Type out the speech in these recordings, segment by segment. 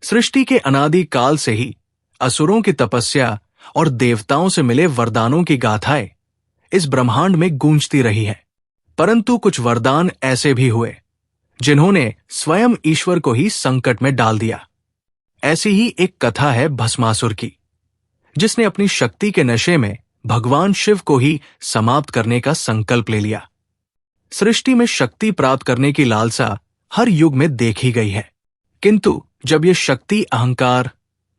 सृष्टि के अनादि काल से ही असुरों की तपस्या और देवताओं से मिले वरदानों की गाथाएं इस ब्रह्मांड में गूंजती रही हैं। परंतु कुछ वरदान ऐसे भी हुए जिन्होंने स्वयं ईश्वर को ही संकट में डाल दिया। ऐसी ही एक कथा है भस्मासुर की, जिसने अपनी शक्ति के नशे में भगवान शिव को ही समाप्त करने का संकल्प ले लिया। सृष्टि में शक्ति प्राप्त करने की लालसा हर युग में देखी गई है, किंतु जब ये शक्ति अहंकार,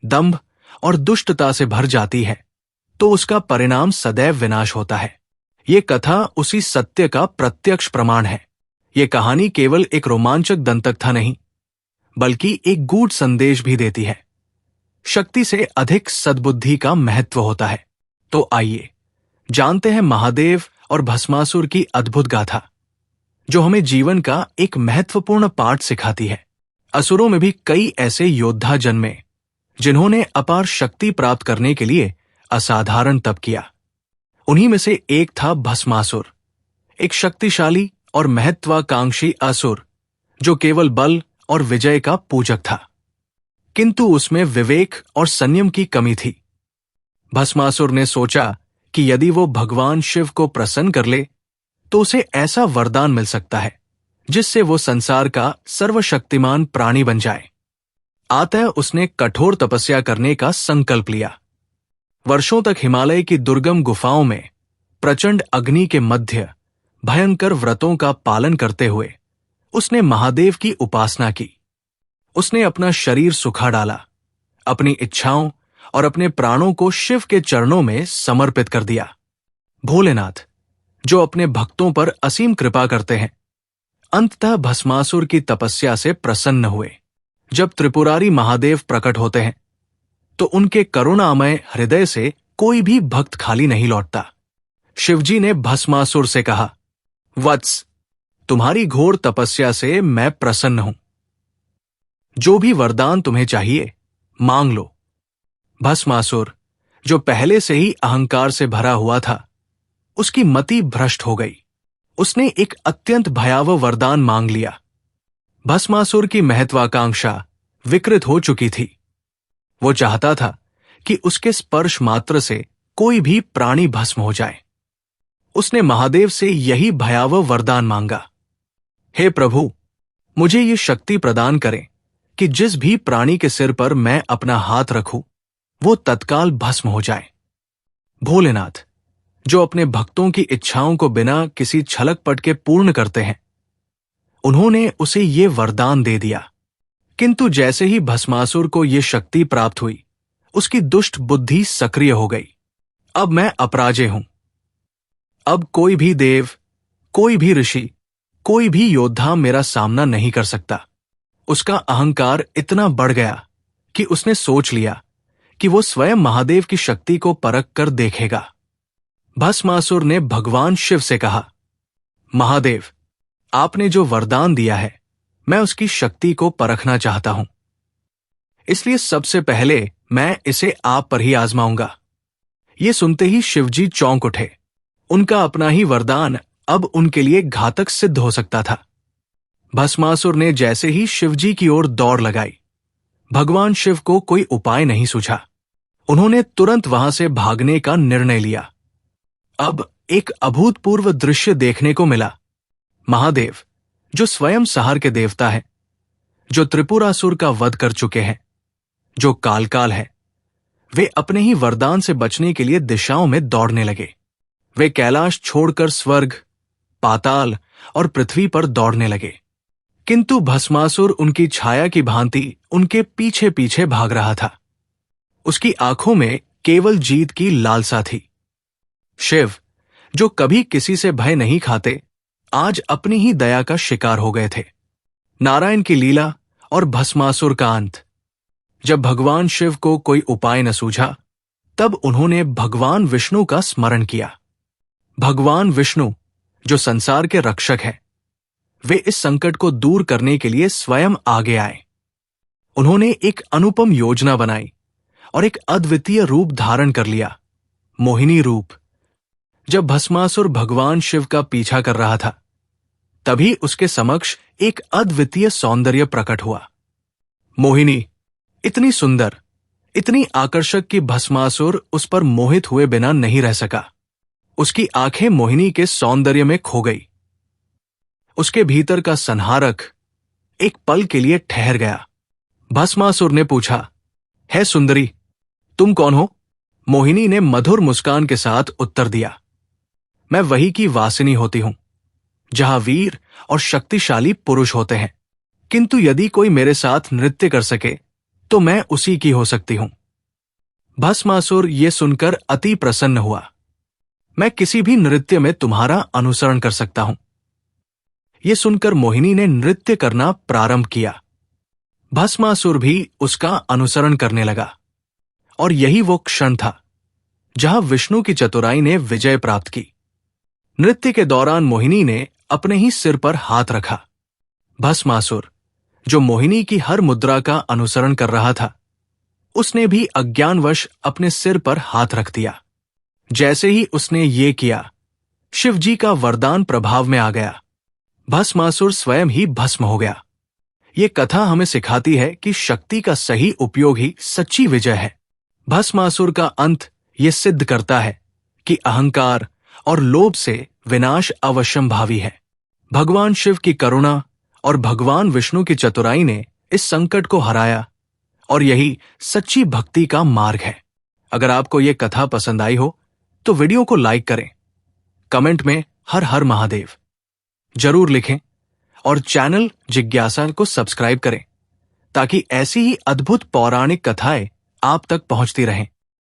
दंभ और दुष्टता से भर जाती है तो उसका परिणाम सदैव विनाश होता है। ये कथा उसी सत्य का प्रत्यक्ष प्रमाण है। ये कहानी केवल एक रोमांचक दंतकथा नहीं, बल्कि एक गूढ़ संदेश भी देती है। शक्ति से अधिक सद्बुद्धि का महत्व होता है। तो आइए जानते हैं महादेव और भस्मासुर की अद्भुत गाथा, जो हमें जीवन का एक महत्वपूर्ण पाठ सिखाती है। असुरों में भी कई ऐसे योद्धा जन्मे जिन्होंने अपार शक्ति प्राप्त करने के लिए असाधारण तप किया। उन्हीं में से एक था भस्मासुर, एक शक्तिशाली और महत्वाकांक्षी असुर जो केवल बल और विजय का पूजक था, किंतु उसमें विवेक और संयम की कमी थी। भस्मासुर ने सोचा कि यदि वो भगवान शिव को प्रसन्न कर ले तो उसे ऐसा वरदान मिल सकता है जिससे वो संसार का सर्वशक्तिमान प्राणी बन जाए। अतः उसने कठोर तपस्या करने का संकल्प लिया। वर्षों तक हिमालय की दुर्गम गुफाओं में प्रचंड अग्नि के मध्य भयंकर व्रतों का पालन करते हुए उसने महादेव की उपासना की। उसने अपना शरीर सुखा डाला, अपनी इच्छाओं और अपने प्राणों को शिव के चरणों में समर्पित कर दिया। भोलेनाथ, जो अपने भक्तों पर असीम कृपा करते हैं, अंततः भस्मासुर की तपस्या से प्रसन्न हुए। जब त्रिपुरारी महादेव प्रकट होते हैं तो उनके करुणामय हृदय से कोई भी भक्त खाली नहीं लौटता। शिवजी ने भस्मासुर से कहा, वत्स, तुम्हारी घोर तपस्या से मैं प्रसन्न हूं। जो भी वरदान तुम्हें चाहिए मांग लो। भस्मासुर, जो पहले से ही अहंकार से भरा हुआ था, उसकी मति भ्रष्ट हो गई। उसने एक अत्यंत भयावह वरदान मांग लिया। भस्मासुर की महत्वाकांक्षा विकृत हो चुकी थी। वो चाहता था कि उसके स्पर्श मात्र से कोई भी प्राणी भस्म हो जाए। उसने महादेव से यही भयावह वरदान मांगा, हे प्रभु, मुझे ये शक्ति प्रदान करें कि जिस भी प्राणी के सिर पर मैं अपना हाथ रखूं वो तत्काल भस्म हो जाए। भोलेनाथ, जो अपने भक्तों की इच्छाओं को बिना किसी छलकपट के पूर्ण करते हैं, उन्होंने उसे ये वरदान दे दिया। किंतु जैसे ही भस्मासुर को ये शक्ति प्राप्त हुई, उसकी दुष्ट बुद्धि सक्रिय हो गई। अब मैं अपराजय हूं। अब कोई भी देव, कोई भी ऋषि, कोई भी योद्धा मेरा सामना नहीं कर सकता। उसका अहंकार इतना बढ़ गया कि उसने सोच लिया कि वो स्वयं महादेव की शक्ति को परख कर देखेगा। भस्मासुर ने भगवान शिव से कहा, महादेव, आपने जो वरदान दिया है, मैं उसकी शक्ति को परखना चाहता हूं। इसलिए सबसे पहले मैं इसे आप पर ही आजमाऊंगा। ये सुनते ही शिवजी चौंक उठे। उनका अपना ही वरदान अब उनके लिए घातक सिद्ध हो सकता था। भस्मासुर ने जैसे ही शिवजी की ओर दौड़ लगाई, भगवान शिव को कोई उपाय नहीं सूझा। उन्होंने तुरंत वहां से भागने का निर्णय लिया। अब एक अभूतपूर्व दृश्य देखने को मिला। महादेव, जो स्वयं सहार के देवता हैं, जो त्रिपुरासुर का वध कर चुके हैं, जो काल है, वे अपने ही वरदान से बचने के लिए दिशाओं में दौड़ने लगे। वे कैलाश छोड़कर स्वर्ग, पाताल और पृथ्वी पर दौड़ने लगे, किंतु भस्मासुर उनकी छाया की भांति उनके पीछे पीछे भाग रहा था। उसकी आंखों में केवल जीत की लालसा थी। शिव, जो कभी किसी से भय नहीं खाते, आज अपनी ही दया का शिकार हो गए थे। नारायण की लीला और भस्मासुर का अंत। जब भगवान शिव को कोई उपाय न सूझा, तब उन्होंने भगवान विष्णु का स्मरण किया। भगवान विष्णु, जो संसार के रक्षक हैं, वे इस संकट को दूर करने के लिए स्वयं आगे आए। उन्होंने एक अनुपम योजना बनाई और एक अद्वितीय रूप धारण कर लिया, मोहिनी रूप। जब भस्मासुर भगवान शिव का पीछा कर रहा था, तभी उसके समक्ष एक अद्वितीय सौंदर्य प्रकट हुआ। मोहिनी, इतनी सुंदर, इतनी आकर्षक कि भस्मासुर उस पर मोहित हुए बिना नहीं रह सका। उसकी आंखें मोहिनी के सौंदर्य में खो गई। उसके भीतर का संहारक एक पल के लिए ठहर गया। भस्मासुर ने पूछा, है सुंदरी, तुम कौन हो? मोहिनी ने मधुर मुस्कान के साथ उत्तर दिया, मैं वही की वासिनी होती हूं, जहां वीर और शक्तिशाली पुरुष होते हैं। किंतु यदि कोई मेरे साथ नृत्य कर सके तो मैं उसी की हो सकती हूं। भस्मासुर ये सुनकर अति प्रसन्न हुआ। मैं किसी भी नृत्य में तुम्हारा अनुसरण कर सकता हूं। यह सुनकर मोहिनी ने नृत्य करना प्रारंभ किया। भस्मासुर भी उसका अनुसरण करने लगा। और यही वो क्षण था जहां विष्णु की चतुराई ने विजय प्राप्त की। नृत्य के दौरान मोहिनी ने अपने ही सिर पर हाथ रखा। भस्मासुर, जो मोहिनी की हर मुद्रा का अनुसरण कर रहा था, उसने भी अज्ञानवश अपने सिर पर हाथ रख दिया। जैसे ही उसने ये किया, शिवजी का वरदान प्रभाव में आ गया। भस्मासुर स्वयं ही भस्म हो गया। ये कथा हमें सिखाती है कि शक्ति का सही उपयोग ही सच्ची विजय है। भस्मासुर का अंत ये सिद्ध करता है कि अहंकार और लोभ से विनाश अवश्यंभावी है। भगवान शिव की करुणा और भगवान विष्णु की चतुराई ने इस संकट को हराया, और यही सच्ची भक्ति का मार्ग है। अगर आपको ये कथा पसंद आई हो तो वीडियो को लाइक करें, कमेंट में हर हर महादेव जरूर लिखें और चैनल जिज्ञासा को सब्सक्राइब करें ताकि ऐसी ही अद्भुत पौराणिक कथाएं आप तक पहुंचती रहें।